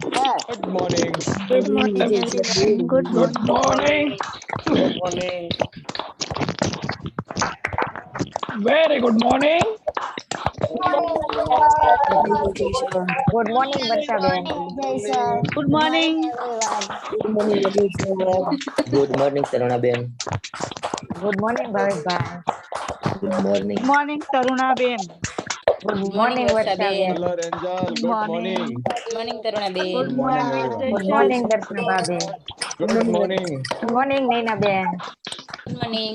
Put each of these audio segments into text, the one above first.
Good morning. Good morning, everyone. Good Good morning. morning. Good morning. Very good morning. Good morning, Varsha. Good morning. Good morning, Taruna Ben. Good morning, Bhavik. Good morning. Good morning, Taruna Ben. Good morning, Varsha. Color Angel, Good good morning. morning. Good morning, Taruna Good Good Ben. morning, morning, everyone. Good Precious. morning, Darshana Bhabi. Good morning. Good morning, Naina Ben. Good morning.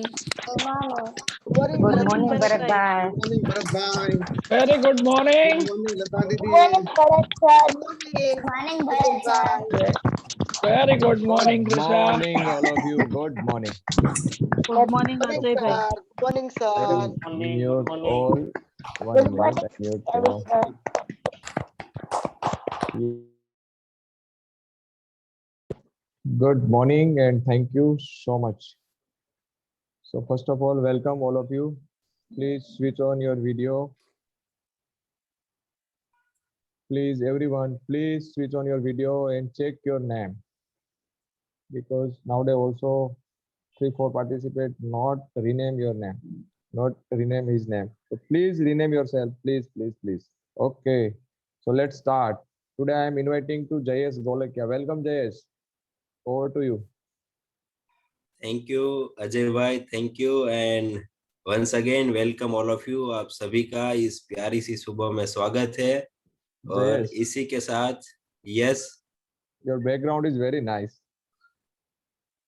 Good morning, Bharat Bharat bhai. Bhai. morning, Bharat bhai. Very good Good morning. morning, Lata Didi. Very good morning, Good Krisha. morning, all of you. Good morning. Good morning, Ajay bhai. Good morning, Let sir. us mute all. 1 minute. Mute. Good morning and thank you so much. So first of all, welcome all of you. Please switch on your video. Please, everyone, please switch on your video and check your name. Because nowadays also 3-4 participate not rename your name, not rename his name. So please rename yourself, please, please, please. Okay, so let's start. Today I am inviting to Jayesh Golakia. Welcome Jayesh. Over to you. Thank you Ajay भाई, thank you and once again welcome all of you. आप सभी का इस प्यारी सी सुबह में स्वागत है। और Jayesh, इसी के साथ yes, your background is very nice.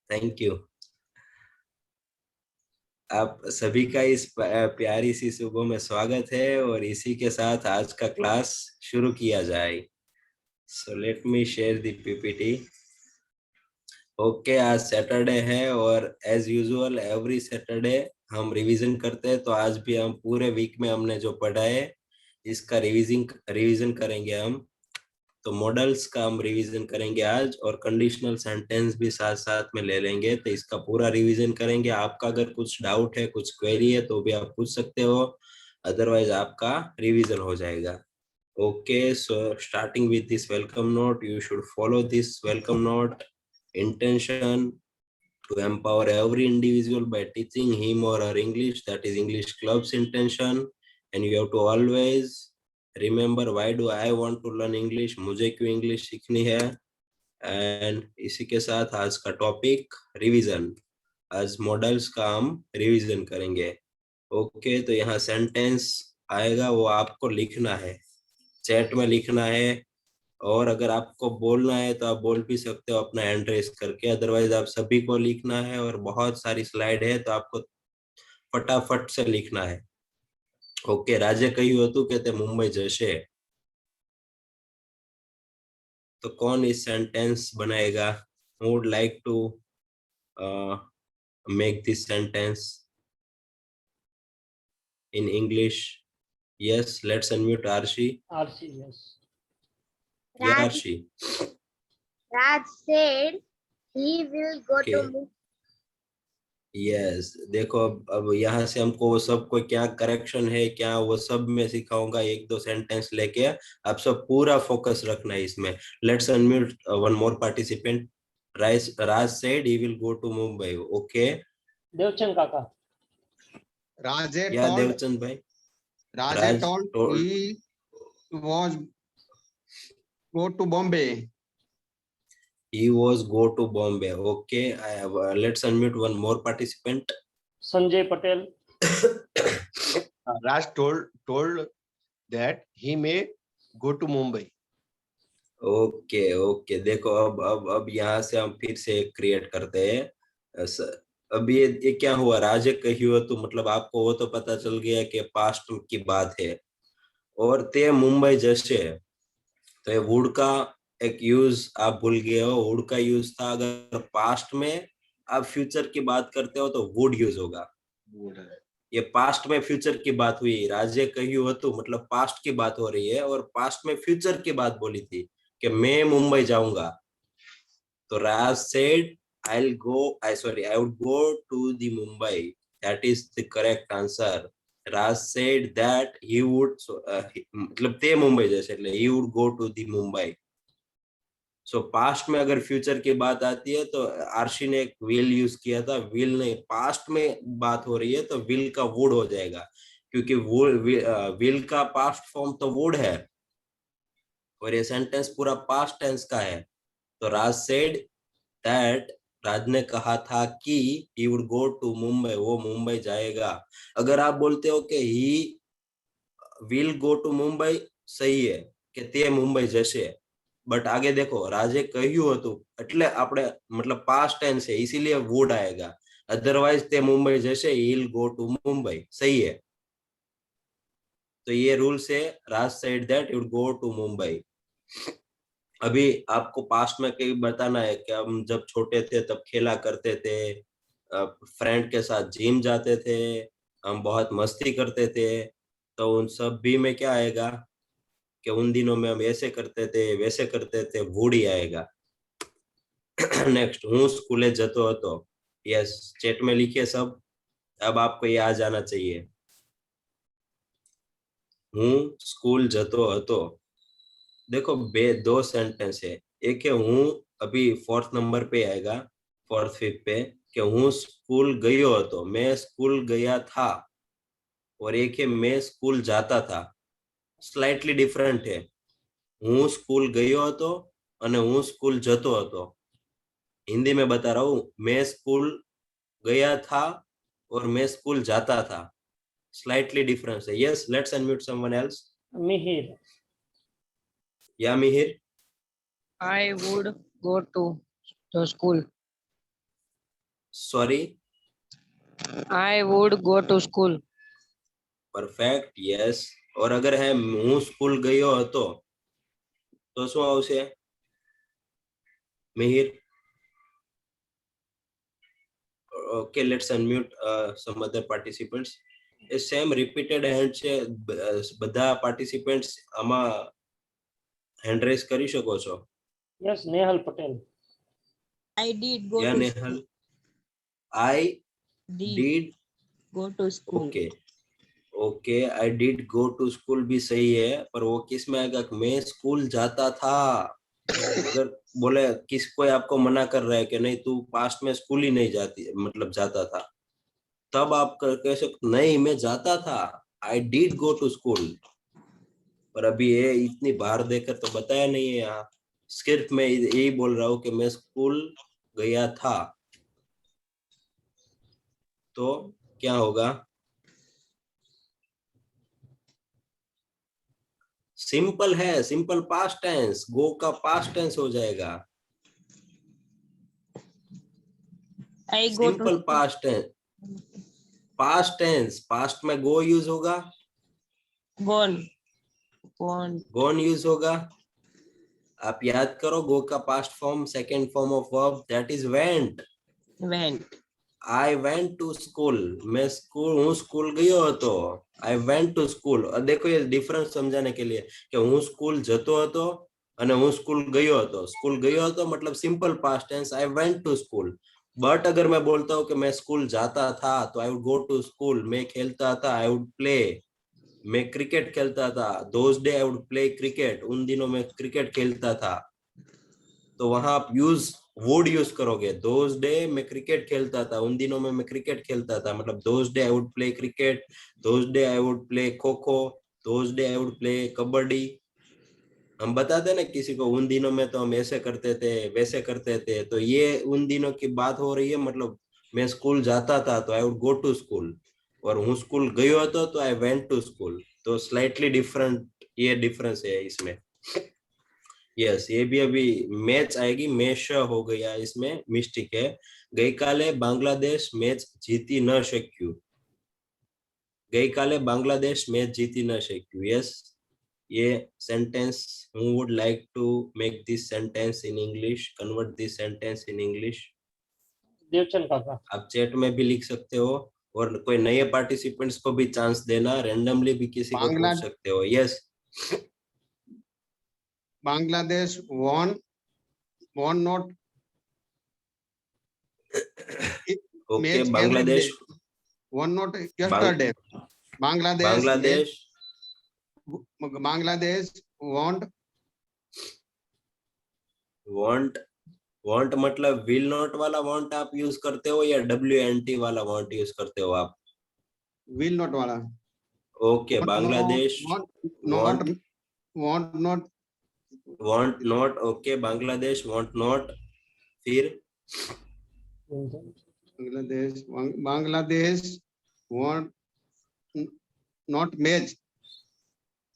Thank you. आप सभी का इस प्यारी सी सुबह में स्वागत है और इसी के साथ आज का क्लास शुरू किया जाए। So let me share the PPT. Okay, आज सैटरडे है और एज यूजुअल एवरी सैटरडे हम रिवीजन करते हैं। तो आज भी हम पूरे वीक में हमने जो पढ़ा है इसका रिवीजन करेंगे हम। तो मॉडल्स का हम रिवीजन करेंगे आज और कंडीशनल सेंटेंस भी साथ साथ में ले लेंगे। तो इसका पूरा रिवीजन करेंगे। आपका अगर कुछ डाउट है, कुछ क्वेरी है तो भी आप पूछ सकते हो, अदरवाइज आपका रिवीजन हो जाएगा। Okay, so starting with this welcome note, you should follow this welcome note. Intention: to empower every individual by teaching him or her English, that is English Club's intention. And you have to always remember, why do I want to learn English, मुझे क्यों English सीखनी है। And इसी के साथ आज का topic revision. आज मॉडल्स का हम रिवीजन करेंगे। ओके, तो यहाँ सेंटेंस आएगा, वो आपको लिखना है, चैट में लिखना है। और अगर आपको बोलना है तो आप बोल भी सकते हो अपना हैंड रेस करके, अदरवाइज आप सभी को लिखना है। और बहुत सारी स्लाइड है तो आपको फटाफट से लिखना है। ओके, राजे કહ્યું હતું કે તે મુંબઈ જશે, तो कौन इस सेंटेंस बनाएगा? Who would like to make this sentence in English? Yes, let's unmute Aarshi. Yes. Yeah, Aarshi. Raj said he will go Okay. to Mumbai. Yes, देखो अब यहाँ से हमको वो सब को क्या करेक्शन है, क्या वो सब मैं सिखाऊंगा। एक दो सेंटेंस लेके आप सब पूरा फोकस रखना है इसमें। Let's unmute one more participant. Raj said he will go to Mumbai. Okay, Devchand काका. Raje या told, देवचंद भाई। Raje Raj told told. he was go to Bombay. He was go to Bombay. Okay, let's unmute one more participant. Sanjay Patel. Raj told that he may go to Mumbai. Okay okay, देखो अब यहाँ से हम फिर से create करते हैं। अब ये क्या हुआ, राजे कही हो तो मतलब आपको वो तो पता चल गया कि पास्ट की बात है। और ते मुंबई जैसे, तो ये वुड का एक यूज आप भूल गए हो। वुड का यूज था, अगर पास्ट में आप फ्यूचर की बात करते हो तो वुड यूज होगा। ये पास्ट में फ्यूचर की बात हुई, राजे कही हो तो मतलब पास्ट की बात हो रही है और पास्ट में फ्यूचर की बात बोली थी कि मैं मुंबई जाऊंगा। तो Raj said I would go to the Mumbai, that is the correct answer. Raj said that he would, मतलब ते मुंबई जैसे, he would go to the Mumbai. So past में अगर फ्यूचर की बात आती है तो आरशी ने एक विल यूज किया था, विल नहीं, पास्ट में बात हो रही है तो विल का वुड हो जाएगा, क्योंकि वो विल का पास्ट फॉर्म तो वुड है और ये सेंटेंस पूरा पास्ट टेंस का है। तो राज सेड दैट, राज ने कहा था कि he would go to Mumbai, वो मुंबई जाएगा। अगर आप बोलते हो कि he will go to Mumbai, सही है कि તે મુંબઈ જશે, बट आगे देखो राजे કહ્યું હતું એટલે આપણે मतलब पास्ट टेंस है इसीलिए वुड आएगा, अदरवाइज તે मुंबई जैसे he will go to Mumbai, सही है। तो ये रूल से Raj said that he would go to Mumbai. अभी आपको पास्ट में कहीं बताना है कि हम जब छोटे थे तब खेला करते थे, फ्रेंड के साथ जिम जाते थे, हम बहुत मस्ती करते थे, तो उन सब भी में क्या आएगा कि उन दिनों में हम ऐसे करते थे वैसे करते थे, वुड ही आएगा। नेक्स्ट, हूँ स्कूले जतो हतो। यस, चैट में लिखिए सब, अब आपको ये आ जाना चाहिए। हूँ स्कूल जतो हतो, देखो दो सेंटेंस है, एक है हूँ अभी 4th नंबर पे आएगा, 4th 5th पे, कि हूँ स्कूल गयो हतो, मैं स्कूल गया था, और एक है मैं स्कूल जाता था, स्लाइटली डिफरेंट है। हूँ स्कूल गयो हतो अने हूँ स्कूल जतो हतो। हिंदी में बता रहा हूँ, मैं स्कूल गया था और मैं स्कूल जाता था, स्लाइटली डिफरेंस है। Yes, let's unmute someone else. Mihir, या Mihir? I would go to the school. Sorry? I would go to school. Perfect, yes. और अगर है हूँ स्कूल गयो हतो तो શું આવશે Mihir? Okay, let's unmute some other participants. એ સેમ રિપીટેડ હેન્ડ છે, બધા પાર્ટિસિપન્ટ્સ આમાં હેન્ડ રેઝ કરી શકો છો. Yes Nehal Patel. I did go યા to Nehal? school. I Did did, go to school. Okay okay, I did go to school भी सही है, पर वो किस में आएगा? मैं स्कूल जाता था। अगर बोले किस कोई आपको मना कर रहा है कि नहीं तू पास्ट में स्कूल ही नहीं जाती, मतलब जाता था, तब आप कह सकते नहीं मैं जाता था, I did go to school. पर अभी ये इतनी बाहर देकर तो बताया नहीं है, यहाँ सिर्फ मैं यही बोल रहा हूँ कि मैं स्कूल गया था, तो क्या होगा? सिंपल है, सिंपल पास्ट टेंस, गो का पास्ट टेंस हो जाएगा, I go to simple past tense. Past tense, past में गो यूज होगा, gone. Gone. गोन यूज होगा। आप याद करो, गो का past form, second form of verb, that is went. Went. I went to school, मैं स्कूल हूँ school गयो हतो, आई वेंट टू स्कूल। और देखो ये डिफरेंस समझाने के लिए कि हूँ स्कूल जतो हतो अने हूँ स्कूल गयो हतो। स्कूल गयो हतो मतलब simple past tense, I went to school. But अगर मैं बोलता हूँ कि मैं स्कूल जाता था तो I would go to school. मैं खेलता था, आई वुड प्ले। मैं क्रिकेट खेलता था, those day I would play cricket, उन दिनों में क्रिकेट खेलता था, तो वहां आप वुड यूज करोगे। दोज डे मैं क्रिकेट खेलता था, उन दिनों में मैं क्रिकेट खेलता था, मतलब those day I would play cricket, those day I would play kho kho, those day I would play kabaddi. हम बताते ना किसी को उन दिनों में तो हम ऐसे करते थे वैसे करते थे, तो ये उन दिनों की बात हो रही है। मतलब मैं स्कूल जाता था तो I would go to school, और हूँ स्कूल गयो હતો तो आई वेंट टू स्कूल। तो स्लाइटली डिफरेंट ये डिफरेंस है इसमें। यस, ये भी अभी मैच आएगी, मैच हो गया, इसमें मिस्टेक है। गई काले बांग्लादेश मैच जीती न शक्यू, गई काले बांग्लादेश मैच जीती न शक्यू। यस, ये sentence who would like to make this sentence in English, convert this sentence in English? Devchand काका. आप चैट में भी लिख सकते हो, और कोई नए पार्टिसिपेंट्स को भी चांस देना, रैंडमली भी किसी को पूछ सकते हो। Yes, Bangladesh won not okay, Bangladesh won not yesterday. Bangladesh want want मतलब will not वाला want आप यूज करते हो या WNT वाला want यूज करते हो आप? will not वाला okay Bangladesh want not okay Bangladesh want not फिर Bangladesh want not match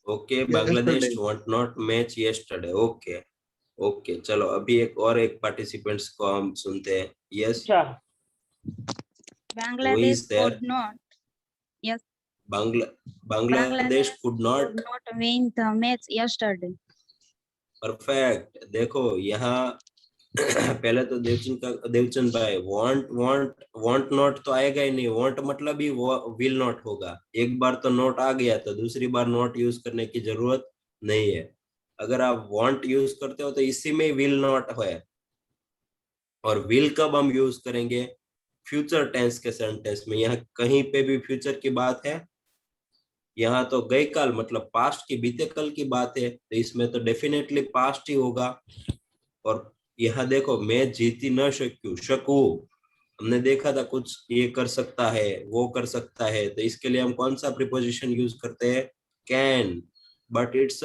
okay Bangladesh want not match yesterday okay okay चलो अभी एक पार्टिसिपेंट्स को हम सुनते हैं यस अच्छा Bangladesh there? could not. Yes, Bangladesh could not could not win the match yesterday. Perfect देखो यहाँ पहले तो देवचंद भाई want not तो आएगा ही नहीं want मतलब ही will not होगा एक बार तो not आ गया तो दूसरी बार not यूज करने की जरूरत नहीं है अगर आप want यूज करते हो तो इसी में will not है और will कब हम यूज करेंगे फ्यूचर टेंस के सेंटेंस में यहाँ कहीं पे भी फ्यूचर की बात है यहाँ तो गए काल मतलब पास्ट की बीते कल की बात है तो इसमें तो डेफिनेटली पास्ट ही होगा और यहाँ देखो मैं जीती न शकू हमने देखा था कुछ ये कर सकता है वो कर सकता है तो इसके लिए हम कौन सा प्रीपोजिशन यूज करते हैं कैन बट इट्स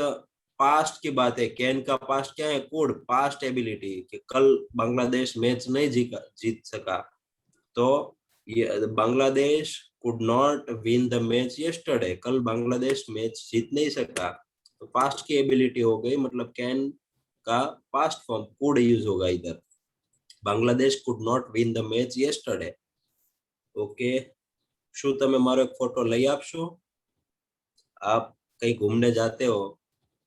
पास्ट की बात है कैन का पास्ट क्या है कुड पास्ट एबिलिटी कि कल बांग्लादेश मैच नहीं जीत सका तो ये Bangladesh could not win the match yesterday कल बांग्लादेश मैच जीत नहीं सका तो पास्ट की एबिलिटी हो गई मतलब कैन का पास्ट फॉर्म could यूज होगा इधर Bangladesh could not win the match yesterday okay શું તમે મારો એક ફોટો લઈ આપશો आप कहीं घूमने जाते हो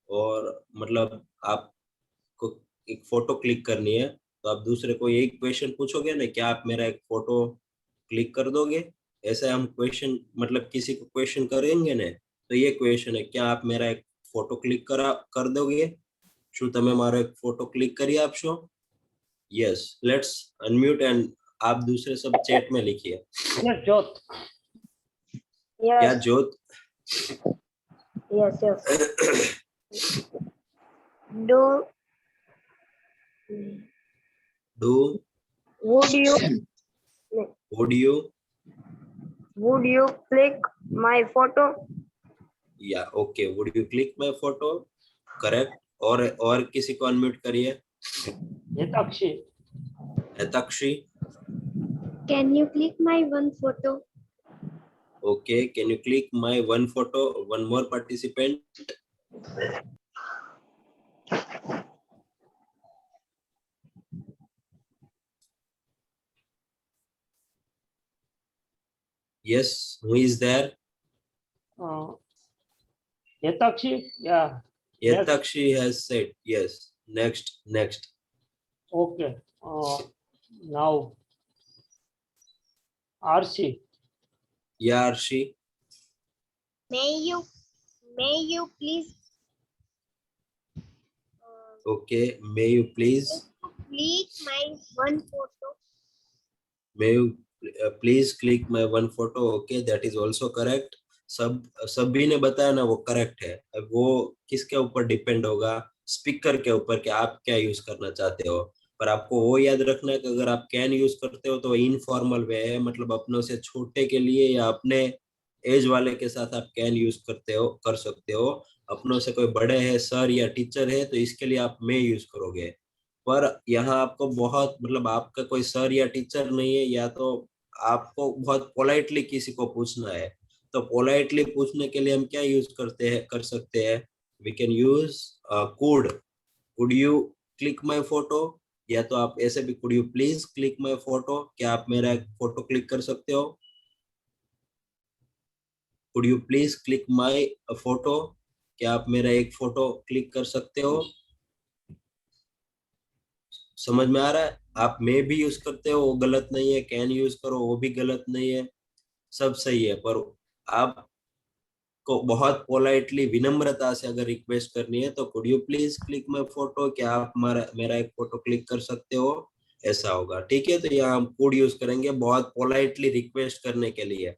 और मतलब आपको एक फोटो क्लिक करनी है तो आप दूसरे को यही क्वेश्चन पूछोगे ना क्या आप मेरा एक फोटो क्लिक कर दोगे ऐसा हम क्वेश्चन मतलब किसी को क्वेश्चन करेंगे ना तो ये क्वेश्चन है क्या आप मेरा एक फोटो क्लिक कर दोगे શું તમે મારો એક फोटो क्लिक કરી આપશો यस लेट्स अनम्यूट एंड आप दूसरे सब चैट में लिखिए यस जोत क्या जोत Yes. Would you click my photo? या okay would you click my photo correct और किसी को अनम्यूट करिए यताक्षी Can you click my one photo? okay can you click my one photo one more participant yes who is there Yatakshi yeah Yatakshi has said yes next okay now RC yeah Arshi May you please okay may you please click my one photo? may you please click my one photo okay that is also correct सभी ने बताया ना वो correct है अब वो किसके ऊपर डिपेंड होगा स्पीकर के ऊपर कि आप क्या यूज करना चाहते हो पर आपको वो याद रखना है कि अगर आप कैन यूज करते हो तो इनफॉर्मल वे है मतलब अपनों से छोटे के लिए या अपने एज वाले के साथ आप कैन यूज कर सकते हो अपनों से कोई बड़े है सर या टीचर है तो इसके लिए आप मे यूज करोगे पर यहाँ आपको बहुत मतलब आपका कोई सर या टीचर नहीं है या तो आपको बहुत पोलाइटली किसी को पूछना है तो पोलाइटली पूछने के लिए हम क्या यूज कर सकते हैं we can use could you click my photo या तो आप ऐसे भी could you please click my photo क्या आप मेरा एक फोटो क्लिक कर सकते हो could you please click my photo क्या आप मेरा एक फोटो क्लिक कर सकते हो समझ में आ रहा है आप मे भी यूज करते हो वो गलत नहीं है कैन यूज करो वो भी गलत नहीं है सब सही है पर आपको बहुत पोलाइटली विनम्रता से अगर रिक्वेस्ट करनी है तो could you please click my photo क्या आप मेरा एक फोटो क्लिक कर सकते हो ऐसा होगा ठीक है तो यहाँ हम कुड यूज करेंगे बहुत पोलाइटली रिक्वेस्ट करने के लिए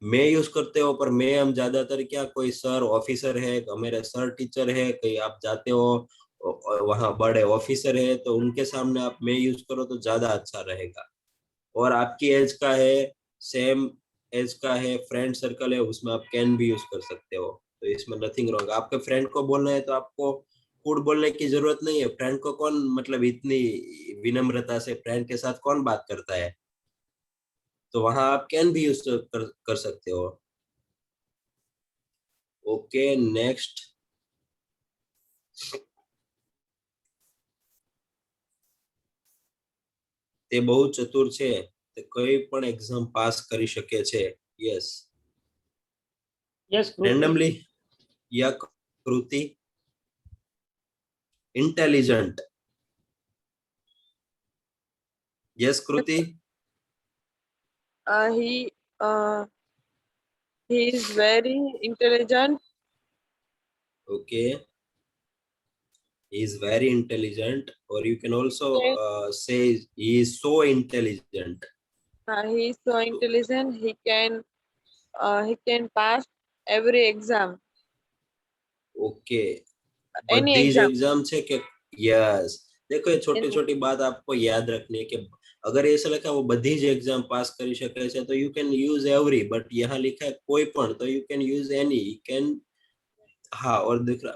मैं यूज करते हो पर मैं हम ज्यादातर क्या कोई सर ऑफिसर है मेरे सर टीचर है कहीं आप जाते हो और वहाँ बड़े ऑफिसर है तो उनके सामने आप मैं यूज करो तो ज्यादा अच्छा रहेगा। और आपकी एज का है, सेम एज का है, फ्रेंड सर्कल है, उसमें आप कैन भी यूज कर सकते हो, तो इसमें नथिंग रॉन्ग। आपके फ्रेंड को बोलना है तो आपको कुड बोलने की जरूरत नहीं है। फ्रेंड को कौन मतलब इतनी विनम्रता से फ्रेंड के साथ कौन बात करता है, तो वहां आप कैन भी यूज कर सकते हो। Okay next. તે બહુ ચતુર છે, તે કોઈ પણ એક્ઝામ પાસ કરી શકે છે. યસ. Yes, Kruti. રેન્ડમલી या Kruti intelligent. Yes Kruti. He is very intelligent. Okay, he is very intelligent, or you can also say he is so intelligent. He is so intelligent. He can pass every exam. Okay, Any बधी exam. Exam छे के? Yes. देखो ये छोटी Any. छोटी बात आपको याद रखनी है कि अगर ऐसा लिखा वो बधी ज एग्जाम पास કરી શકે છે तो you can use every, but यहाँ लिखा है कोई पण तो you can use any, can. हाँ, और दूसरा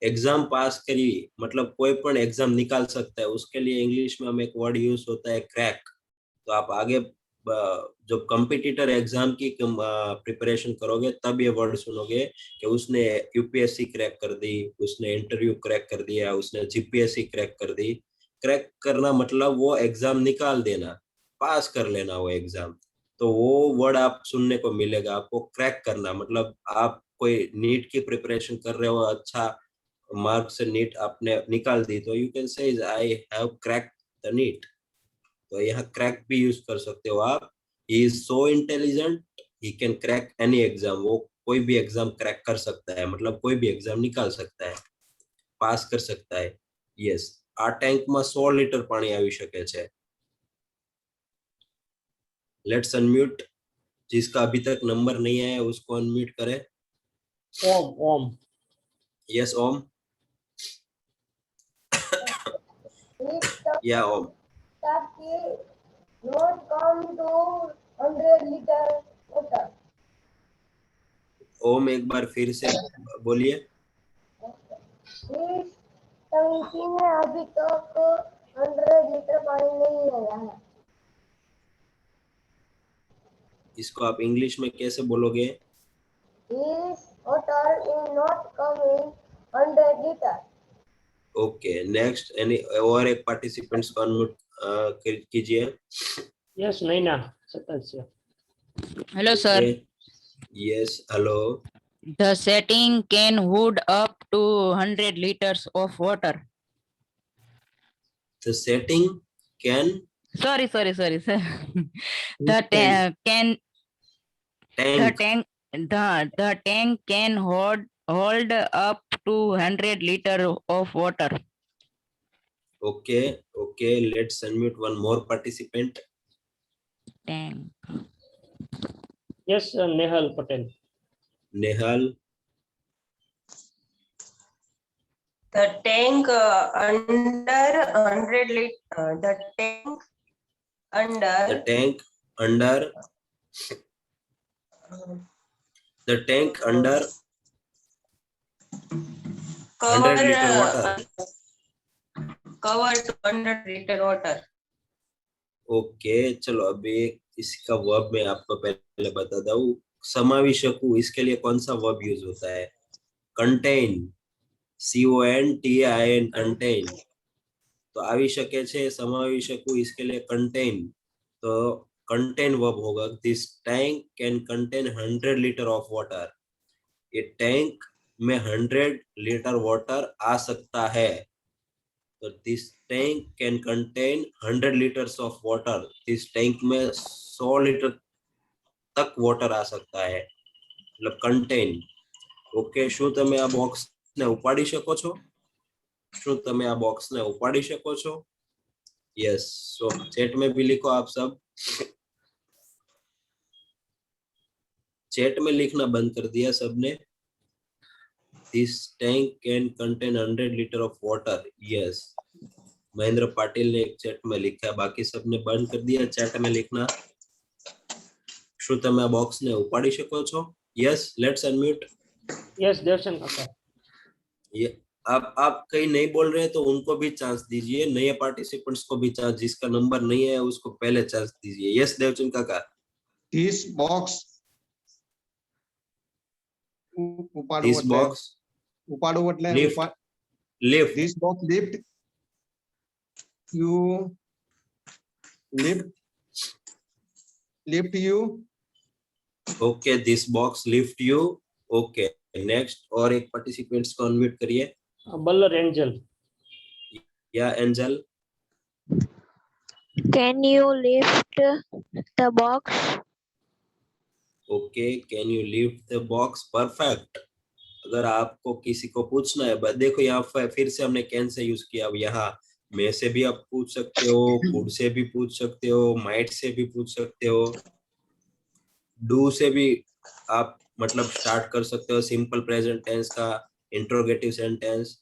एग्जाम पास करी मतलब कोई पण एग्जाम निकाल सकता है, उसके लिए इंग्लिश में हम एक वर्ड यूज होता है क्रैक। तो आप आगे जब कॉम्पिटिटर एग्जाम की प्रिपरेशन करोगे तब ये वर्ड सुनोगे कि उसने यूपीएससी क्रैक कर दी, उसने इंटरव्यू क्रैक कर दिया, उसने जीपीएससी क्रैक कर दी। क्रैक करना मतलब वो एग्जाम निकाल देना, पास कर लेना वो एग्जाम। तो वो वर्ड आप सुनने को मिलेगा आपको। क्रैक करना मतलब आप कोई नीट की प्रिपरेशन कर रहे हो, अच्छा मार्क से नीट आपने निकाल दी, तो you can say I have crack the NEET. तो यहाँ क्रैक भी यूज कर सकते हो आप। He is so intelligent, he can crack any exam. वो कोई भी एग्जाम क्रैक कर सकता है, मतलब कोई भी एग्जाम निकाल सकता है, पास कर सकता है। यस. आ टैंक में 100 लीटर पानी આવી શકે છે. लेट्स अनम्यूट, जिसका अभी तक नंबर नहीं आया उसको अनम्यूट करें. Om. यस ओम. या ओम. Not come to 100 liter water. ओम एक बार फिर से बोलिए. इस टंकी में अभी तक 100 लीटर पानी नहीं आया है. इसको आप इंग्लिश में कैसे बोलोगे? This water is not coming 100 liter. Okay next. Any और एक पार्टिसिपेंट्स को अनम्यूट कीजिए. Yes, Naina. Satasya. Hello, sir. Yes hello. The setting can hold up to 100 liters of water. The setting can Sorry, sir. The Tank. the tank can hold up to 100 liter of water. Okay, let's unmute one more participant. Tank. Yes, Nehal Patel. Nehal. The tank under 100 liter. The tank under. The tank under. The tank under 100 liter water. Cover to 100 liter water. Okay चलो अभी इसका verb मैं आपको पहले बता दूं. समावी शकूं, इसके लिए कौन सा वर्ब यूज होता है? कंटेन. CONTAIN contain. तो આવી શકે છે, સમાવી શકું, इसके लिए कंटेन. तो कंटेन वर्ब होगा. This tank can contain 100 litre of water. ये टैंक में 100 लीटर वाटर आ सकता है. तो this tank can contain 100 litres of water. This tank में 100 लीटर तक वाटर आ सकता है, मतलब कंटेन. ओके, શું તમે આ બોક્સ ને ઉપાડી શકો છો? શું તમે આ બોક્સ ને ઉપાડી શકો છો? यस. सो चैट में भी लिखो आप सब. चैट में लिखना बंद कर दिया सबने. This tank can contain 100 litre of water. Yes, Mahendra Patil ने एक चैट में लिखा है, बाकी सबने बंद कर दिया चैट में लिखना. શું તમે આ બોક્સ ને ઉપાડી શકો છો? Yes, let's unmute. Yes Devchand काका. ये आप कहीं नहीं बोल रहे तो उनको भी चांस दीजिए, नए पार्टिसिपेंट्स को भी चांस, जिसका नंबर नहीं है उसको पहले चांस दीजिए. यस देवचंद काका. This box ઉપાડવું This એટલે box ઉપાડવું એટલે lift. lift. This box lift you lift you. Okay, this box lift you. Okay, next. और एक पार्टिसिपेंट्स को अनम्यूट करिए. बल्लर एंजल. या Angel. Can you lift the box? Okay, can you lift the box. Perfect. अगर आपको किसी को पूछना है, देखो यहाँ फिर से हमने कैन से यूज किया. अब यहाँ मैं से भी आप पूछ सकते हो, कुड से भी पूछ सकते हो, माइट से भी पूछ सकते हो, डू से भी आप मतलब स्टार्ट कर सकते हो सिंपल प्रेजेंट टेंस का इंट्रोगेटिव सेंटेंस.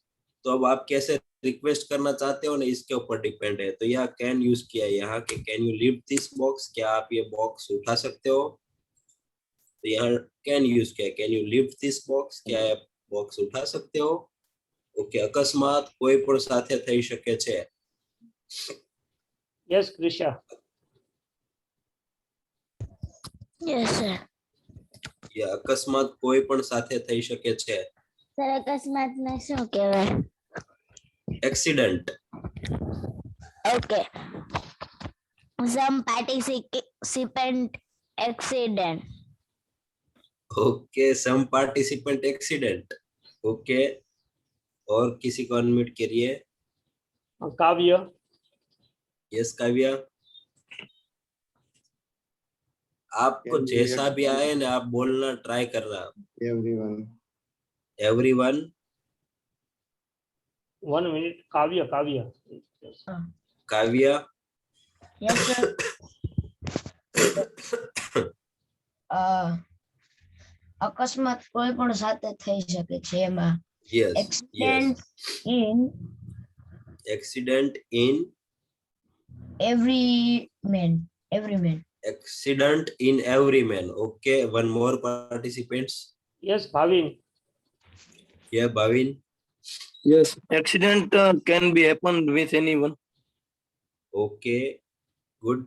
तो अब आप कैसे रिक्वेस्ट करना चाहते हो ना, इसके ऊपर डिपेंड है. तो यहाँ कैन यूज किया है यहाँ के can you lift this box, क्या आप ये बॉक्स उठा सकते हो. तो यहाँ कैन यूज किया, can you lift this box, क्या आप बॉक्स उठा सकते हो. ओके, अकस्मात કોઈ પણ સાથે થઈ શકે છે. यस कृषा. Yes, sir. या અકસ્માત કોઈ પણ સાથે થઈ શકે છે. સર અકસ્માત ને શું કહેવાય? Accident. Okay. Some participant accident. Okay, some participant accident. Okay, और किसी को अनम्यूट करिए. काव्य. यस काव्या. आपको जैसा भी आए ना आप बोलना ट्राई करना. Everyone. 1 minute. Kavya Kavya. Kavya. Yes, sir. અકસ્માત કોઈ પણ સાથે થઈ શકે છે એમાં. Yes. Accident in accident in. every man. Accident in every man. Okay, one more participants. Yes Bhavin. या Bhavin. Yes, accident can be happened with anyone. Okay, good.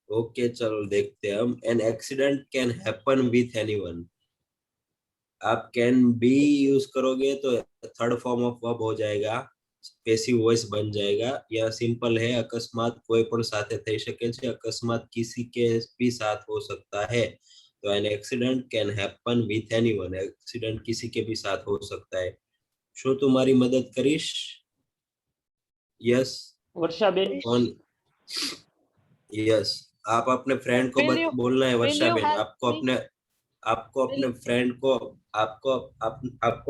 Okay, चलो देखते हैं हम. An accident can happen with anyone. आप can be use करोगे तो third form of verb हो जाएगा, पैसिव वॉइस बन जाएगा. या सिंपल है, अकस्मात कोई पण साथे થઈ શકે છે, अकस्मात किसी के भी साथ हो सकता है. तो N accident can happen with anyone. Accident किसी के भी साथ हो सकता है. શું तुम्हारी मदद करीश? यस. वर्षाबेन. कौन? यस, आप अपने फ्रेंड को बोलना है. वर्षाबेन, आपको अपने फ्रेंड को आपको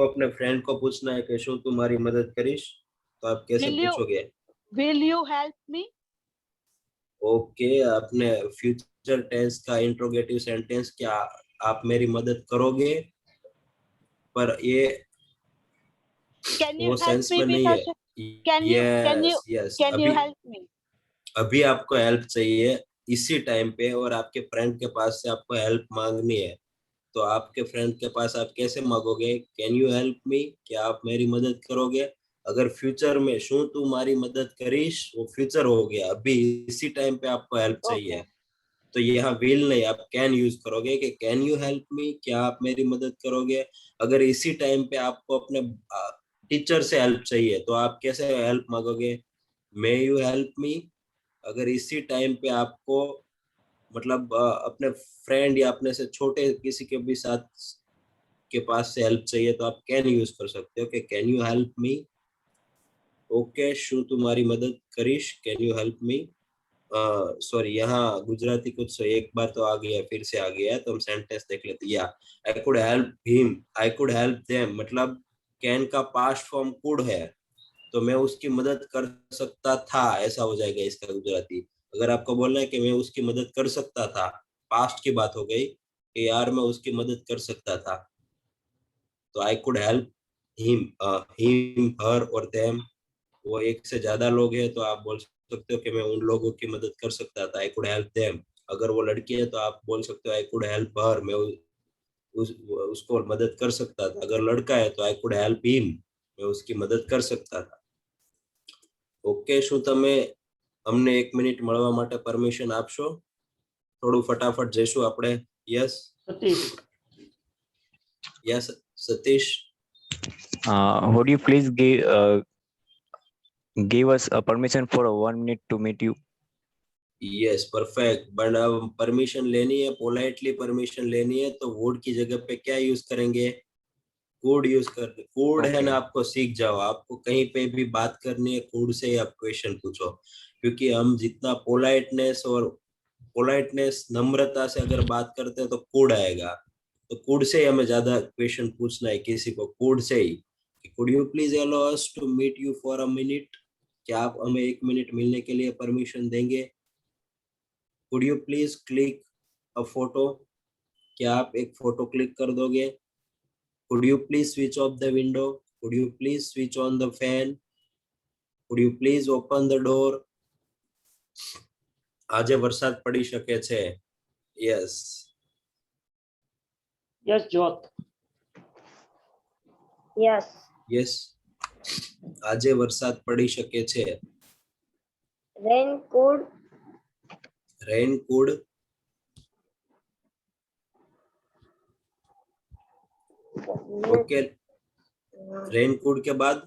अपने फ्रेंड को पूछना है कि શું तुम्हारी मदद करीश. तो आप कैसे पूछोगे? Will you help me? Okay, आपने फ्यूचर टेंस का इंट्रोगेटिव सेंटेंस, क्या आप मेरी मदद करोगे, पर ये Can you वो help सेंस me में नहीं because है. can you yes, can you help me? अभी आपको हेल्प चाहिए इसी टाइम पे, और आपके फ्रेंड के पास से आपको हेल्प मांगनी है. तो आपके फ्रेंड के पास आप कैसे मांगोगे? कैन यू हेल्प मी, क्या आप मेरी मदद करोगे. अगर फ्यूचर में શું તું મારી મદદ કરીશ, वो फ्यूचर हो गया. अभी इसी टाइम पे आपको हेल्प चाहिए. तो यहाँ विल नहीं, आप कैन यूज करोगे कि कैन यू हेल्प मी, क्या आप मेरी मदद करोगे. अगर इसी टाइम पे आपको अपने टीचर से हेल्प चाहिए तो आप कैसे हेल्प मांगोगे? May you help me. अगर इसी टाइम पे आपको मतलब अपने फ्रेंड या अपने से छोटे किसी के भी साथ के पास से हेल्प चाहिए तो आप कैन यूज कर सकते हो कि can you help me. Okay, શું तुम्हारी मदद करीश, can you help me. Sorry, यहाँ गुजराती कुछ एक बार तो आ गया, फिर से आ गया, तो हम सेंटेंस देख लेते. या I could help him, I could help them. मतलब कैन का पास्ट फॉर्म कुड है, तो मैं उसकी मदद कर सकता था, ऐसा हो जाएगा इसका गुजराती. अगर आपको बोलना है कि मैं उसकी मदद कर सकता था, पास्ट की बात हो गई कि यार मैं उसकी मदद कर सकता था. तो I could help him her और देम। वो एक से ज्यादा लोग हैं तो आप बोल सकते हो कि मैं उन लोगों की मदद कर सकता था, आई कुड हेल्प देम। अगर वो लड़की है तो आप बोल सकते हो आई कुड हेल्प हर, मैं उसको मदद कर सकता था। अगर लड़का है तो आई कुड हेल्प हिम, मैं उसकी मदद कर सकता था। ઓકે, શું તમે અમને 1 મિનિટ મળવા માટે પરમિશન આપશો? થોડું ફટાફટ જઈશું આપણે. Yes Satish. Yes Satish. Would you please give us a permission for 1 minute to meet you? Yes perfect, but अब परमिशन लेनी है, पोलाइटली परमिशन लेनी है, तो वुड की जगह पे क्या यूज करेंगे? कोड यूज कर, कोड है ना, आपको सीख जाओ। आपको कहीं पे भी बात करनी है कोड से ही आप क्वेश्चन पूछो, क्योंकि हम जितना पोलाइटनेस नम्रता से अगर बात करते हैं तो कोड आएगा। तो कोड से ही हमें ज्यादा क्वेश्चन पूछना है किसी को, कोड से ही। Could you please allow us to meet you for a minute? क्या आप हमें 1 मिनट मिलने के लिए परमिशन देंगे? Could you please click a photo? क्या आप एक फोटो क्लिक कर दोगे? Could you please switch off the window? Could you please switch on the fan? Could you please open the door? આજે વરસાદ પડી શકે છે. Yes. યસ જ્યોત. Yes. Yes. આજે વરસાદ પડી શકે છે. Rain could. Rain could. Okay, rain code के बाद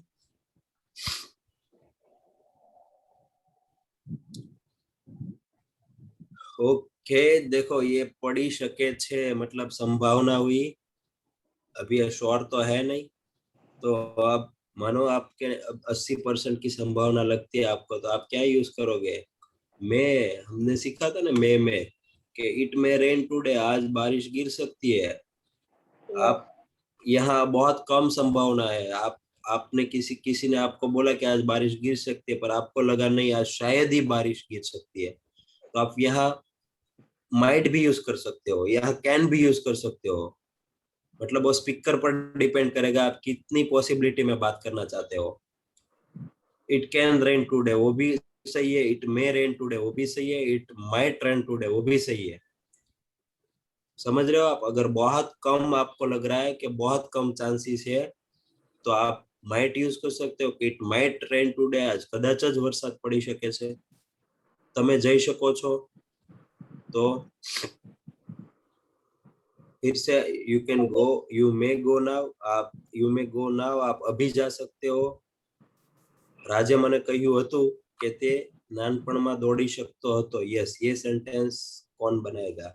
ओके देखो, ये पड़ी शके छे मतलब संभावना हुई, अभी श्योर तो है नहीं। तो आप मानो आपके 80% की संभावना लगती है आपको, तो आप क्या यूज करोगे? मैं, हमने सीखा था ना में कि इट मे रेन टुडे, आज बारिश गिर सकती है। आप यहाँ बहुत कम संभावना है, आपने किसी ने आपको बोला कि आज बारिश गिर सकती है, पर आपको लगा नहीं आज शायद ही बारिश गिर सकती है, तो आप यहाँ माइट भी यूज कर सकते हो, यहाँ कैन भी यूज कर सकते हो। मतलब वो स्पीकर पर डिपेंड करेगा आप कितनी पॉसिबिलिटी में बात करना चाहते हो। इट कैन रेन टुडे वो भी सही है, इट मे रेन टुडे वो भी सही है, इट माइट रेन टुडे वो भी सही है। समझ रहे हो आप? अगर बहुत कम आपको लग रहा है कि बहुत कम चांसेस है, तो आप माइट यूज कर सकते हो कि इट माइट रेन टुडे, आज कदाच ज वरसाद पड़ी શકે છે, તમે જઈ શકો છો। तो फिर से you can go, you may go now, आप यू मे गो नाउ, आप अभी जा सकते हो। રાજે મને કહ્યું હતું કે તે નાનપણમાં દોડી શકતો હતો। યસ, ये सेंटेंस कौन बनाएगा?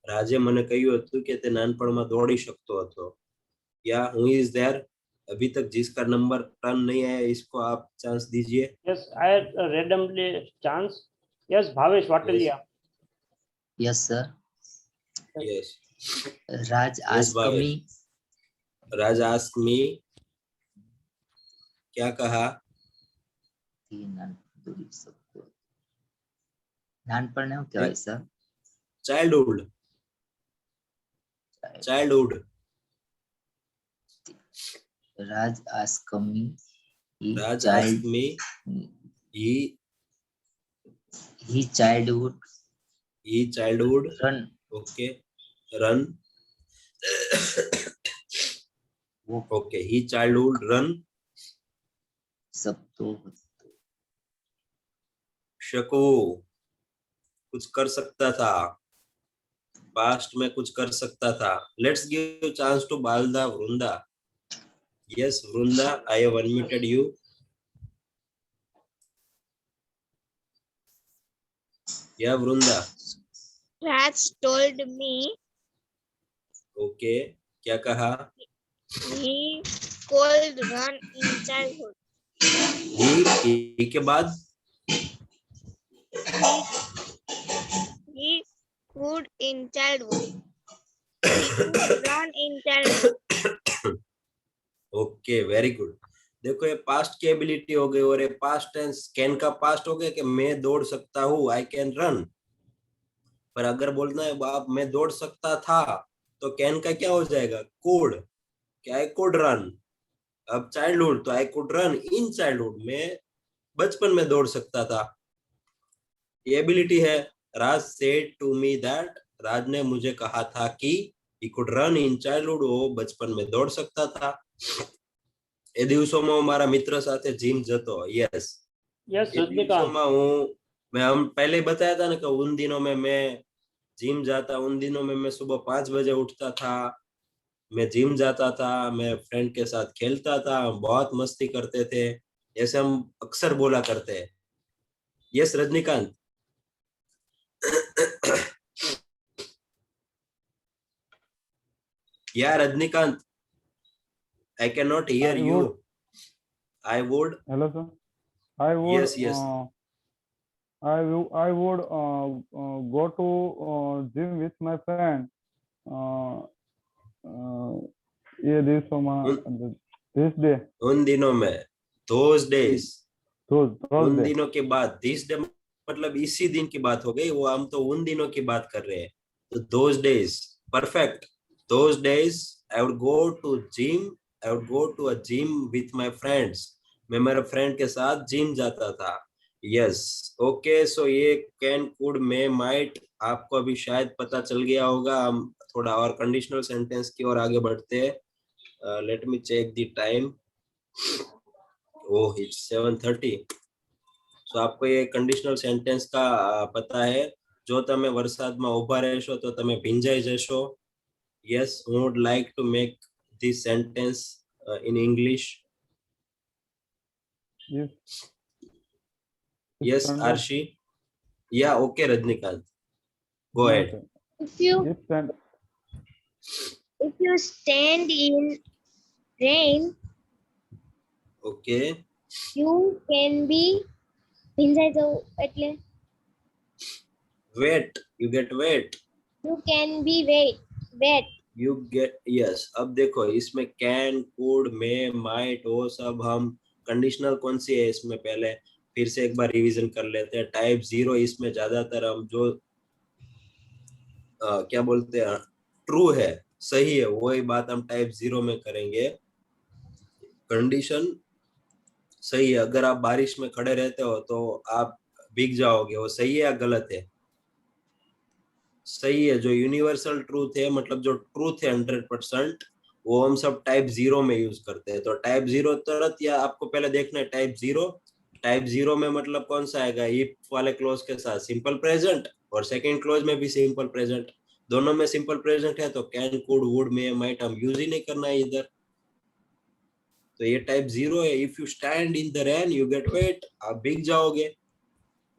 રાજે મને કહ્યું હતું કે તે નાનપણમાં દોડી શકતો હતો। या हु इज देयर? अभी तक जिसका नंबर टर्न नहीं आया इसको आप चांस दीजिए। Yes, I had a randomly chance. Yes, Bhavesh Watalia. Yes, sir. Yes, Raj asked me. Raj ask me, क्या कहा? નાનપણ એવું કહેવાય sir? Childhood, childhood. Raj asked me. Raj ask me, He childhood run, okay, run, okay, he childhood run सकतो शको, कुछ कर सकता था, पास्ट में कुछ कर सकता था। Let's give chance to Balda Vrinda. Yes Vrinda, I have unmuted you. या Vrinda. Raj told me okay, क्या कहा? he could run in childhood. ही के बाद He could in childhood. He could run in childhood. Okay, very good. देखो ये पास्ट की ability हो गई, और ये पास्ट टेंस कैन का पास्ट हो गया कि मैं दौड़ सकता हूँ, आई कैन रन। पर अगर बोलना है आप मैं दौड़ सकता था, तो कैन का क्या हो जाएगा? कोड। कि आई कुड रन, अब चाइल्डहुड तो I could run in childhood, मैं बचपन में दौड़ सकता था, ये एबिलिटी है। राज सेड टू मी दैट, राज ने मुझे कहा था कि he could run in childhood, वो बचपन में दौड़ सकता था। એ દિવસોમાં મારા મિત્ર સાથે જીમ જતો, यस यस એ रजनीकांत દિવસોમાં હું मैं हम पहले ही बताया था ना कि उन दिनों में मैं जिम जाता, उन दिनों में मैं सुबह 5 बजे उठता था, मैं जिम जाता था, मैं फ्रेंड के साथ खेलता था, हम बहुत मस्ती करते थे, ऐसे हम अक्सर बोला करते हैं। यस रजनीकांत। या Rajinikanth, I cannot hear I you. would. I would. Hello, sir. I would. Yes, yes. I would go to gym with my friend. ये दिवसों this day. उन दिनों में, those days. Those उन day. दिनों के बाद, this day मतलब इसी दिन की बात हो गई, वो हम तो उन दिनों की बात कर रहे हैं। तो those days, perfect. Those days I would go to gym. I would go to a gym with my friends. मैं मेरे फ्रेंड के साथ जिम जाता था। यस ओके, सो ये कैन कुड मे माइट आपको अभी शायद पता चल गया होगा। हम थोड़ा और कंडीशनल सेंटेंस की ओर आगे बढ़ते हैं। Let me check the time. Oh it's 7:30। So आपको ये कंडीशनल सेंटेंस का पता है। जो તમે વરસાદમાં ઊભા રહેશો તો તમે ભીંજાઈ જશો। yes, who would like to make this sentence in English? Yes, Arshi. Yeah, okay, Rajnikant. Go ahead. If you stand in rain, Okay. you can be ભીંજાઈ જવું એટલે Wet. You get wet. you can be wet. You get yes. अब देखो इसमें can, could, may, might वो सब हम conditional कौन सी है इसमें पहले फिर से एक बार रिवीजन कर लेते हैं। टाइप 0 इसमें ज्यादातर हम जो क्या बोलते हैं ट्रू है, सही है, वही बात हम टाइप 0 में करेंगे। कंडीशन सही है, अगर आप बारिश में खड़े रहते हो तो आप भीग जाओगे, वो सही है या गलत है? सही है। जो यूनिवर्सल ट्रूथ है मतलब जो ट्रूथ है 100% वो हम सब टाइप 0 में यूज करते हैं। तो टाइप 0 तुरंत या आपको पहले देखना है टाइप 0। टाइप 0 में मतलब कौन सा आएगा? इफ वाले क्लोज के साथ सिंपल प्रेजेंट और सेकंड क्लोज में भी सिंपल प्रेजेंट, दोनों में सिंपल प्रेजेंट है तो can, could, would, may, might हम यूज ही नहीं करना है इधर। तो ये टाइप 0 है। If you stand in the rain you get wet, आप भीग जाओगे,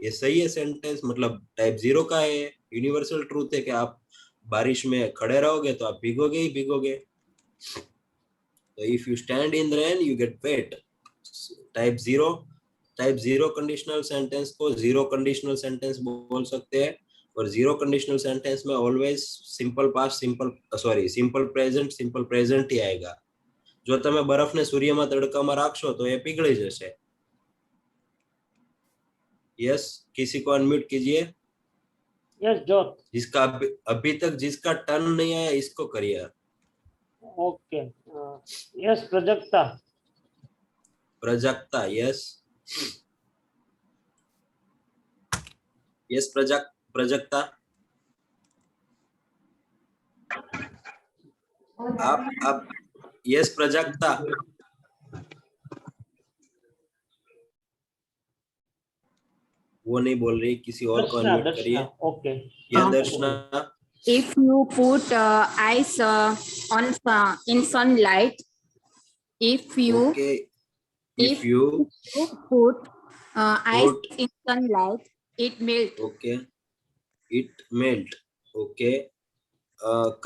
ये सही है सेंटेंस, मतलब टाइप 0 का है, यूनिवर्सल ट्रूथ है कि आप बारिश में खड़े रहोगे तो आप भीगोगे ही भीगोगे। तो if you stand in the rain you get wet, type 0। Type 0 conditional sentence को 0 कंडीशनल सेंटेंस बोल सकते हैं और 0 कंडीशनल सेंटेंस में always simple past simple present ही आएगा। जो તમે બરફને સૂર્યમાં તડકામાં રાખશો તો એ પીગળી જશે। यस, किसी को अनम्यूट कीजिए। यस जोत। जिसका अभी तक जिसका टर्न नहीं आया इसको करिए। Okay yes Prajakta. Prajakta yes. Yes Prajakta आप यस प्रजक्ता। वो नहीं बोल रही, किसी और को अनम्यूट करिए। ओके या दर्शना। If you put ice in sunlight, if you okay. if you put ice in sunlight, it melt. Okay, it melt. Okay,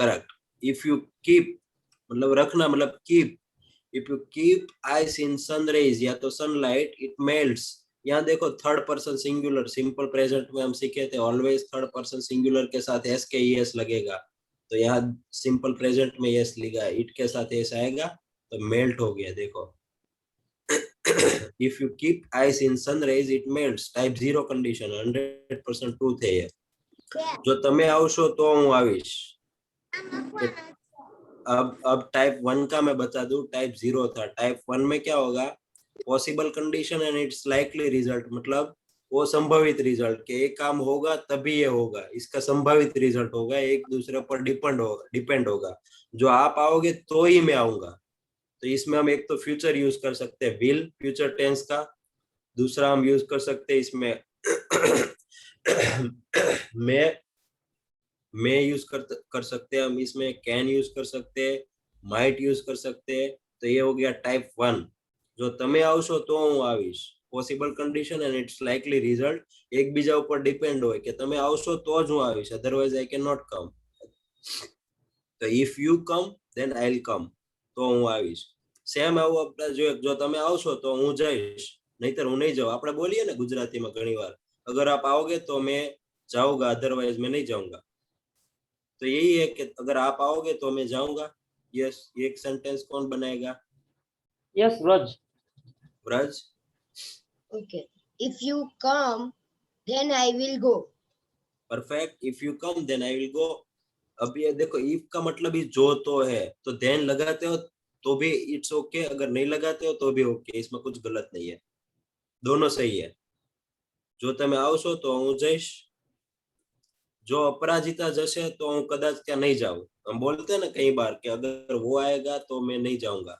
correct. If you keep मतलब रखना मतलब keep, if you keep ice in sun rays या तो sunlight, it melts। यहाँ देखो third person singular, simple present में हम सीखे थे ऑलवेज थर्ड पर्सन सिंगुलर के साथ एस के एस लगेगा, तो यहाँ सिंपल प्रेजेंट में एस लिखा है, इट के साथ एस आएगा तो मेल्ट हो गया। देखो if you keep ice in sun rays it melts, type 0 condition 100% truth है ये। जो તમે આવશો તો હું આવીશ। अब टाइप 1 का मैं बता दूं, टाइप 0 था। टाइप 1 में क्या होगा, possible condition and it's likely result, मतलब वो संभावित रिजल्ट के एक काम होगा तभी ये होगा, इसका संभावित रिजल्ट होगा, एक दूसरे पर डिपेंड होगा। जो आप आओगे तो ही मैं आऊंगा। तो इसमें हम एक तो फ्यूचर यूज कर सकते हैं, विल फ्यूचर टेंस का। दूसरा हम यूज कर सकते हैं इसमें मैं यूज कर सकते हैं हम इसमें, कैन यूज कर सकते हैं, माइट यूज कर सकते हैं। तो ये हो गया टाइप 1। जो તમે આવશો તો હું આવીશ, possible condition and it's likely result એકબીજા ઉપર ડિપેન્ડ હોય કે તમે આવશો તો જ હું આવીશ, otherwise I can not come. તો if you come then I will come, તો હું આવીશ. સેમ આવું આપણે જો તમે આવશો તો હું જઈશ, નહીતર હું નહીં જાઉં. આપણે બોલીએ ને ગુજરાતીમાં ઘણીવાર, અગર આપ आओगे तो मैं जाऊंगा, अदरवाइज मैं नहीं जाऊंगा. तो यही है कि अगर आप आओगे तो मैं जाऊंगा. यस, ये एक सेंटेंस कौन बनाएगा? Yes Vraj. Vraj. Okay. If you come, then I will go. Perfect. If you come then I will go. अब ये देखो, इफ का मतलब ही जो तो है, तो देन लगाते हो तो भी इट्स ओके, अगर नहीं लगाते हो तो भी ओके, इसमें कुछ गलत नहीं है, दोनों सही है. जो તમે આવશો તો હું જઈશ, जो अपराजिता जैसे तो હું કદાચ ત્યાં नहीं जाऊं. हम बोलते हैं ना कई बार कि अगर वो आएगा तो मैं नहीं जाऊंगा.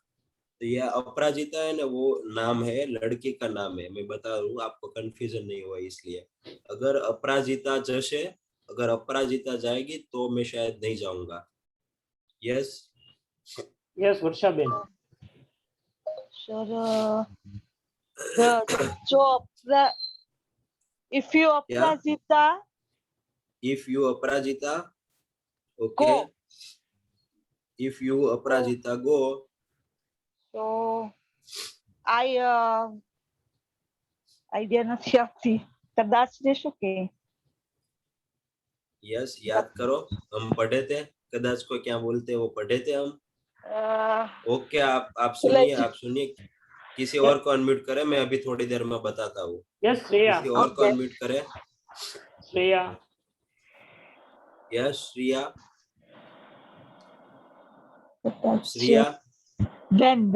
तो ये अपराजिता है ना, वो नाम है, लड़की का नाम है. मैं बता दूं आपको, कंफ्यूजन नहीं हुआ इसलिए. अगर अपराजिता जैसे, अगर अपराजिता जाएगी तो मैं शायद नहीं जाऊंगा. Yes. Yes Varshaben. Sir, the if you Aprajita If you Aparajita, okay. go, If you Aparajita go, so idea નથી આપતી, કદાચ દેશો કે यस, याद करो, हम पढ़े थे. कदाच को क्या बोलते हैं, वो पढ़े थे हम. ओके, आप सुनिए, आप सुनिए. किसी और को अनम्यूट करें, मैं अभी थोड़ी देर में बताता हूँ. यस श्रेया. किसी और को अनम्यूट करें. Shreya. Yes Shriya. Shriya. then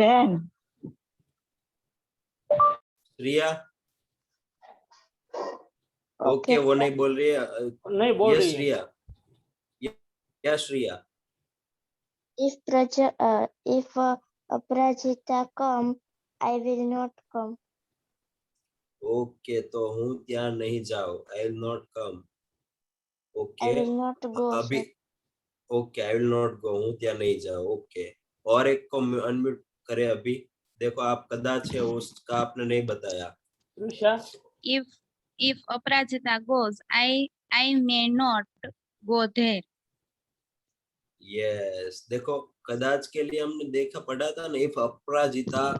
Shriya. Okay, वो नहीं बोल रही है. नहीं बोल यस रही है. Shriya. Yes Shriya. If Aprajita come, I will not come. Okay, तो हूँ ત્યાં नहीं जाओ. I will not come. I okay, will not go. अभी. sir. Okay, I will not go, हूँ ત્યાં नहीं जाओ. ओके, और एक को अनम्यूट करें अभी. देखो, आप कदाच है उसका आपने नहीं बताया. Risha. If Aprajita goes, I may not go there. यस, देखो कदाच के लिए हमने देखा पढ़ा था ना, इफ अपराजिता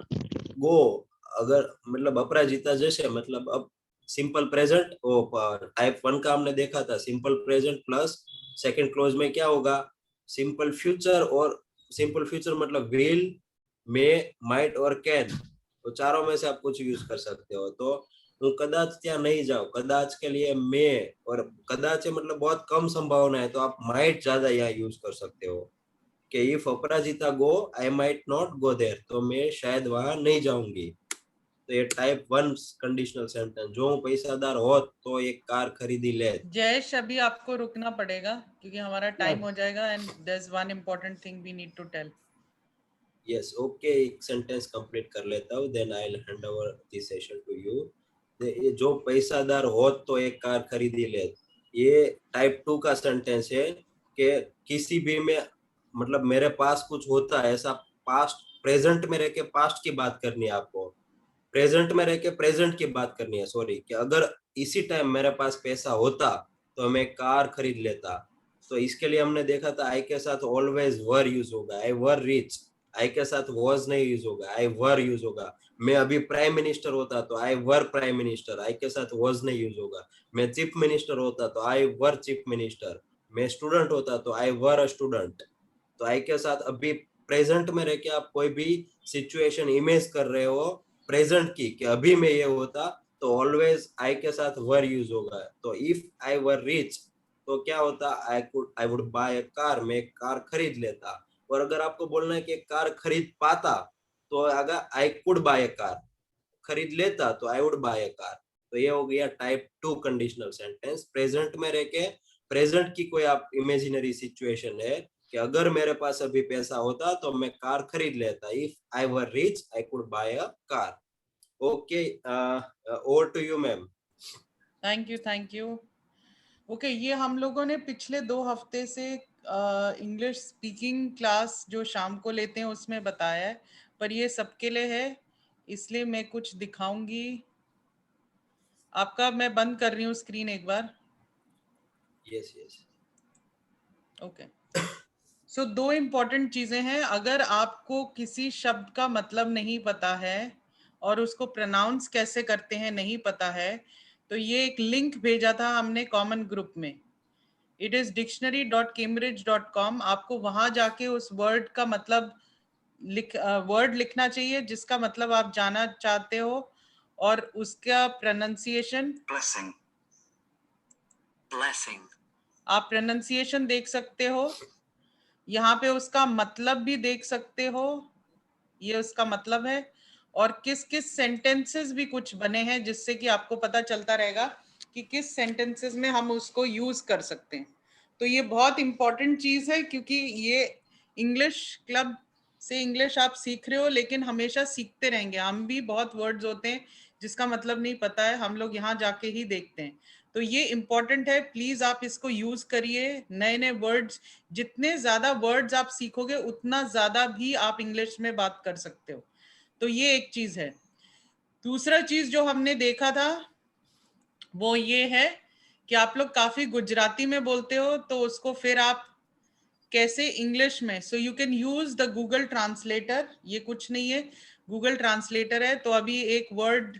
गो, अगर मतलब अपराजिता जैसे, मतलब अब सिंपल प्रेजेंट, टाइप 1 का हमने देखा था, simple present plus second close में क्या होगा, सिंपल फ्यूचर. और सिंपल फ्यूचर मतलब विल, मे, माइट और कैन. तो चारों में से आप कुछ यूज कर सकते हो. तो હું કદાચ ત્યાં नहीं जाऊं, कदाच के लिए मैं, और कदाच मतलब बहुत कम संभावना है, तो आप माइट ज्यादा यहाँ यूज कर सकते हो कि if Aparajita go I might not go there, तो मैं शायद वहां नहीं जाऊंगी. तो ये टाइप 1 कंडीशनल सेंटेंस. जो હું पैसादार होत तो एक कार खरीदी ले. जयेश, अभी आपको रुकना पड़ेगा क्योंकि हमारा टाइम हो जाएगा and there is one important thing we need to tell. Yes, okay, एक सेंटेंस कंप्लीट कर लेता हूँ, then I will hand over this session to you. ये जो पैसादार होत तो एक कार खरीदी ले, ये टाइप 2 का सेंटेंस है कि किसी भी में, मतलब मेरे पास कुछ होता है ऐसा, पास्ट प्रेजेंट में रह के पास्ट की बात करनी है आपको, प्रेजेंट में रह के प्रेजेंट की बात करनी है, सॉरी, कि अगर इसी टाइम मेरे पास पैसा होता तो मैं कार खरीद लेता. तो इसके लिए हमने देखा था आई के साथ ऑलवेज वर यूज होगा, आई वर रिच. आई के साथ वॉज नहीं यूज होगा, आई वर यूज होगा. मैं अभी प्राइम मिनिस्टर होता तो आई वर प्राइम मिनिस्टर, आई के साथ वॉज नहीं यूज होगा. मैं चीफ मिनिस्टर होता तो आई वर चीफ मिनिस्टर. मैं स्टूडेंट होता तो आई वर अ स्टूडेंट. तो आई के साथ अभी प्रेजेंट में रह के आप कोई भी सिचुएशन इमेज कर रहे हो प्रेजेंट की, कि अभी में ये होता, तो ऑलवेज आई के साथ वर यूज होगा. तो इफ आई वर रिच तो क्या होता, I would buy a car, मैं कार खरीद लेता. और अगर आपको बोलना है कि एक कार खरीद पाता, तो अगर आई कुड बाय ए कार, खरीद लेता तो I would buy A car. तो ये हो गया टाइप 2 कंडीशनल सेंटेंस। प्रेजेंट में रह के प्रेजेंट की कोई आप इमेजिनरी सिचुएशन है कि अगर मेरे पास अभी पैसा होता तो मैं कार खरीद लेता, if I were rich I could buy a car. Okay, over to you ma'am. Thank you. Okay, ये हम लोगों ने पिछले 2 हफ्ते से इंग्लिश स्पीकिंग क्लास जो शाम को लेते हैं उसमें बताया है, पर ये सबके लिए है, इसलिए मैं कुछ दिखाऊंगी आपका। मैं बंद कर रही हूँ स्क्रीन एक बार। Yes yes. Okay, so 2 important चीजें हैं। अगर आपको किसी शब्द का मतलब नहीं पता है और उसको प्रोनाउंस कैसे करते हैं नहीं पता है, तो ये एक लिंक भेजा था हमने कॉमन ग्रुप में, इट इज dictionary.cambridge.com। आपको वहां जाके उस वर्ड का मतलब वर्ड लिखना चाहिए जिसका मतलब आप जानना चाहते हो, और उसका प्रोनाउंसिएशन आप प्रोनाउंसिएशन देख सकते हो। यहाँ पे उसका मतलब भी देख सकते हो, ये उसका मतलब है, और किस किस सेंटेंसेस भी कुछ बने हैं जिससे कि आपको पता चलता रहेगा कि किस सेंटेंसेस में हम उसको यूज कर सकते हैं। तो ये बहुत इंपॉर्टेंट चीज है, क्योंकि ये इंग्लिश क्लब से इंग्लिश आप सीख रहे हो, लेकिन हमेशा सीखते रहेंगे। हम भी बहुत वर्ड्स होते हैं जिसका मतलब नहीं पता है, हम लोग यहाँ जाके ही देखते हैं। तो ये इंपॉर्टेंट है, प्लीज आप इसको यूज करिए। नए नए वर्ड्स, जितने ज्यादा वर्ड्स आप सीखोगे उतना ज्यादा भी आप इंग्लिश में बात कर सकते हो। तो ये एक चीज है। दूसरा चीज जो हमने देखा था वो ये है कि आप लोग काफी गुजराती में बोलते हो, तो उसको फिर आप कैसे इंग्लिश में, so you can use the Google translator. ये कुछ नहीं है, गूगल ट्रांसलेटर है। तो अभी एक वर्ड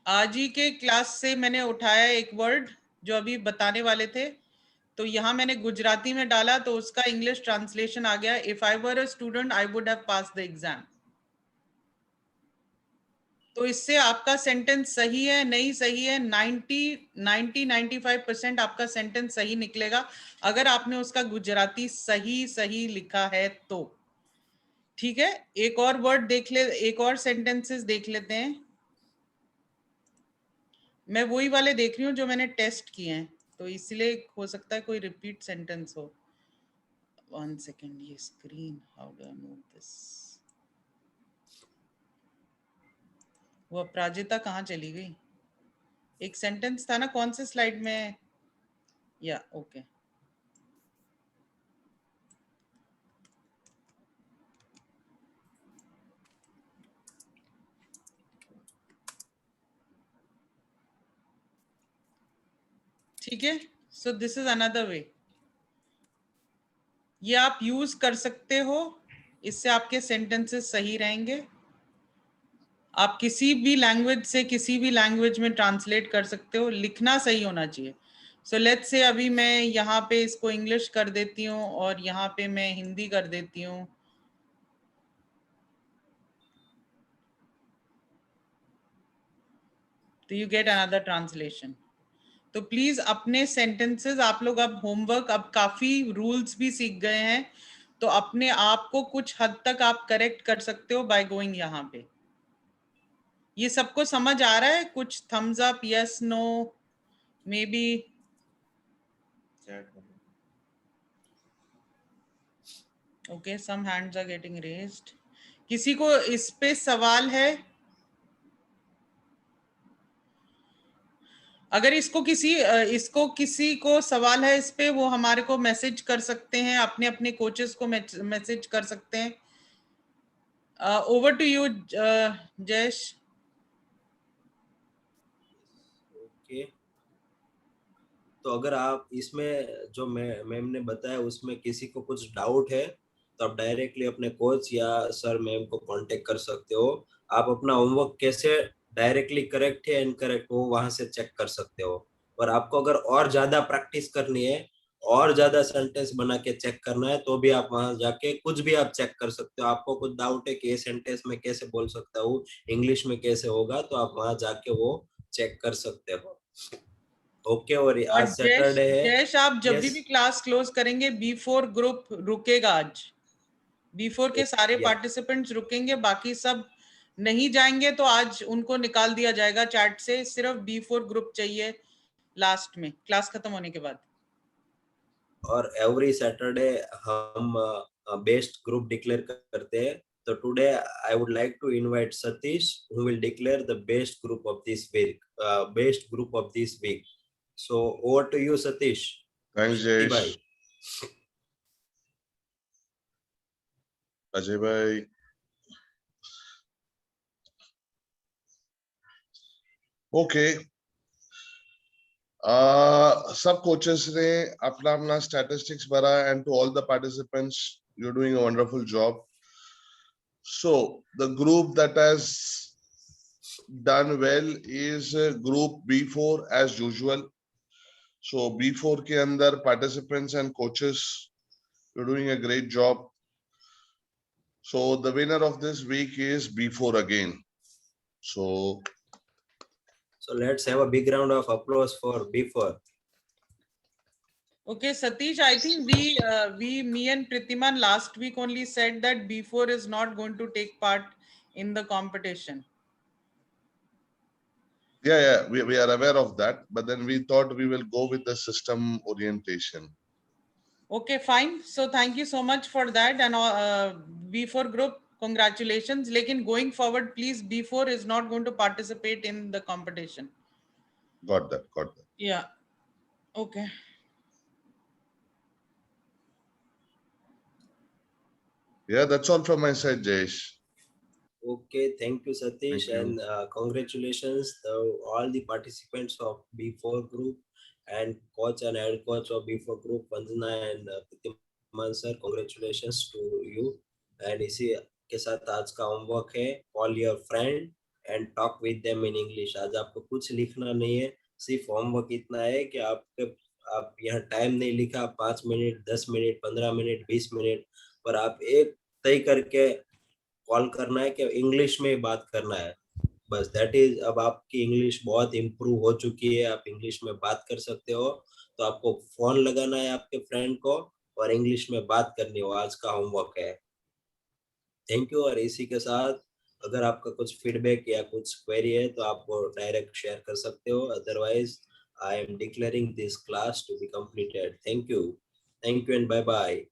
आज ही के क्लास से मैंने उठाया एक वर्ड जो अभी बताने वाले थे, तो यहाँ मैंने गुजराती में डाला तो उसका इंग्लिश ट्रांसलेशन आ गया, if I were a student I would have pass the exam. तो इससे आपका सेंटेंस सही है नहीं सही है, 95% आपका सेंटेंस सही निकलेगा अगर आपने उसका गुजराती सही लिखा है तो। ठीक है, एक और वर्ड देख ले, एक और सेंटेंसेस देख लेते हैं। मैं वही वाले देख रही हूँ जो मैंने टेस्ट किए हैं, तो इसलिए हो सकता है कोई रिपीट सेंटेंस हो। 1 सेकेंड, ये screen, how do I move this. वो अपराजिता कहाँ चली गई? एक सेंटेंस था ना, कौन से स्लाइड में? या ओके, ठीक है। So this is another way, ये आप यूज कर सकते हो, इससे आपके सेंटेंसेस सही रहेंगे। आप किसी भी लैंग्वेज से किसी भी लैंग्वेज में ट्रांसलेट कर सकते हो, लिखना सही होना चाहिए। सो लेट्स से अभी मैं यहाँ पे इसको इंग्लिश कर देती हूँ और यहाँ पे मैं हिंदी कर देती हूँ। तो यू गेट अनदर ट्रांसलेशन। तो प्लीज अपने सेंटेंसेस, आप लोग अब होमवर्क, अब काफी रूल्स भी सीख गए हैं, तो अपने आप को कुछ हद तक आप करेक्ट कर सकते हो बाय गोइंग यहाँ पे। ये सबको समझ आ रहा है? कुछ thumbs up, yes, no, maybe. Okay, some hands are getting raised. किसी को इस पे सवाल है? अगर इसको किसी को सवाल है इस पे, वो हमारे को मैसेज कर सकते हैं, अपने अपने कोचेस को मैसेज कर सकते हैं। Over to you Jayesh. Okay, तो अगर आप इसमें जो मैम ने बताया उसमें किसी को कुछ डाउट है तो आप डायरेक्टली अपने कोच या सर मैम को कांटेक्ट कर सकते हो। आप अपना होमवर्क कैसे डायरेक्टली करेक्ट है इनकरेक्ट हो वहां से चेक कर सकते हो। और आपको अगर और ज्यादा प्रैक्टिस करनी है, और ज्यादा सेंटेंस बना के चेक करना है, तो भी आप वहां जाके कुछ भी आप चेक कर सकते हो। आपको कुछ डाउट है कि ये सेंटेंस में कैसे बोल सकता हूँ, इंग्लिश में कैसे होगा, तो आप वहां जाके वो चेक कर सकते हो। ओके और आज और सैटरडे है। जयेश आप जब Yes. भी क्लास क्लोज करेंगे B4 ग्रुप रुकेगा आज। B4 के सारे Yeah. पार्टिसिपेंट्स रुकेंगे, बाकी सब नहीं जाएंगे तो आज उनको निकाल दिया जाएगा चैट से। सिर्फ B4 ग्रुप चाहिए लास्ट में क्लास खत्म होने के बाद। और एवरी सैटरडे हम बेस्ट ग्रुप डिक्लेयर करते हैं। तो today I would like to invite Satish who will declare the best group of this week. So over to you, Satish. Thanks, Bye. Jayesh. Ajay bhai. Okay. सब coaches ने अपना अपना statistics भरा, and to all the participants, you're doing a wonderful job. So the group that has done well is group B4 as usual. So B4 के अंदर participants and coaches, you're doing a great job. So the winner of this week is B4 again. So let's have a big round of applause for B4. Okay, Satish, I think me and Pritiman last week only said that B4 is not going to take part in the competition. yeah, we are aware of that, but then we thought we will go with the system orientation. Okay, fine. So thank you so much for that. And B4 group, congratulations. Lekin going forward, please, B4 is not going to participate in the competition. Got that. Yeah. Okay. Yeah, that's all from my side, Jayesh. Okay, thank you, Satish, Thank you. and congratulations to all the participants of B4 group and coach and head coach of B4 group, Vandana and Pritiman sir. Congratulations to you. And इसी के साथ आज का homework है, call your friend and talk with them in English. आज आपको कुछ लिखना नहीं है, सिर्फ होमवर्क इतना है कि आप यहाँ टाइम नहीं लिखा, 5 मिनट, 10 मिनट, 15 मिनट, 20 मिनट, पर आप एक तय करके कॉल करना है कि इंग्लिश में बात करना है, बस दैट इज। अब आपकी इंग्लिश बहुत इम्प्रूव हो चुकी है, आप इंग्लिश में बात कर सकते हो, तो आपको फोन लगाना है आपके फ्रेंड को और इंग्लिश में बात करनी हो। आज का होमवर्क है। Thank you. और इसी के साथ अगर आपका कुछ फीडबैक या कुछ क्वेरी है तो आप वो डायरेक्ट शेयर कर सकते हो, otherwise I am declaring this class to be completed. Thank you and bye bye.